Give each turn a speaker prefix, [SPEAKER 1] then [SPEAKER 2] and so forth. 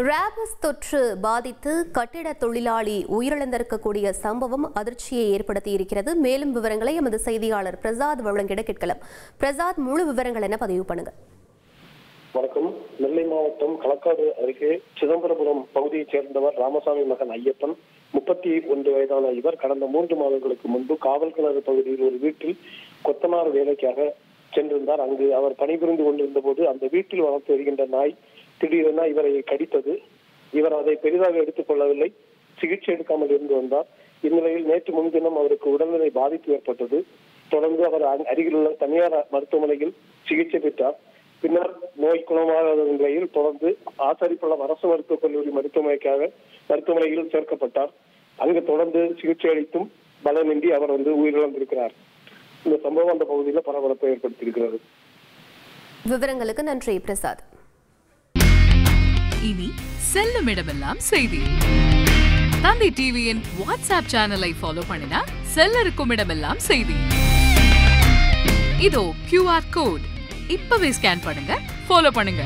[SPEAKER 1] Rabies தொற்று பாதித்து கட்டிட தொழிலாளி உயிரிழந்திருக்கக்கூடிய சம்பவம் அதிர்ச்சியை ஏற்படுத்தியிருக்கிறது. மேலும் விவரங்களை எமது செய்தியாளர் பிரசாத் வழங்கிட கேட்கலாம். பிரசாத், முழு விவரங்கள் என்ன பதிவு பண்ணுங்க.
[SPEAKER 2] வணக்கம். நெல்லை மாவட்டம் களக்காடு அருகே சிதம்பரபுரம் பகுதியைச் சேர்ந்தவர் ராமசாமி மகன் ஐயப்பன். 31 வயதான இவர் கடந்த 3 மாதங்களுக்கு முன்பு காவல் கிணறு பகுதியில் ஒரு வீட்டில் கொத்தனார் வேலைக்காக சென்றிருந்தார். அங்கு அவர் பணிபுரிந்து கொண்டிருந்த போது அந்த வீட்டில் வளர்த்து வருகின்ற நாய் திடீரென இவரை கடித்தது. இவர் அதை பெரிதாக எடுத்துக் கொள்ளவில்லை, சிகிச்சை எடுக்காமல் இருந்து வந்தார். இந்நிலையில் நேற்று முன்தினம் அவருக்கு உடல்நிலை பாதிப்பு ஏற்பட்டது. தொடர்ந்து அவர் அருகில் உள்ள தனியார் மருத்துவமனையில் சிகிச்சை பெற்றார். பின்னர் நோய் குணமாகாத நிலையில் தொடர்ந்து ஆசாரிப்பள்ளம் அரசு மருத்துவக் கல்லூரி மருத்துவமனையில் சேர்க்கப்பட்டார். அங்கு தொடர்ந்து சிகிச்சை அளித்தும் பலனின்றி அவர் உயிரிழந்திருக்கிறார். இந்த சம்பவம் அந்த பகுதியில் பரபரப்பை ஏற்படுத்தியிருக்கிறது.
[SPEAKER 1] விவரங்களுக்கு நன்றி பிரசாத்.
[SPEAKER 3] இனி செல்லும் இடமெல்லாம் செய்தி. தந்தை டிவியின் வாட்ஸ்அப் சேனலை ஃபாலோ பண்ணினா செல்லருக்கும் இடமெல்லாம் செய்தி. இதோ QR கோட் இப்பவே ஸ்கேன் பண்ணுங்க, ஃபாலோ பண்ணுங்க.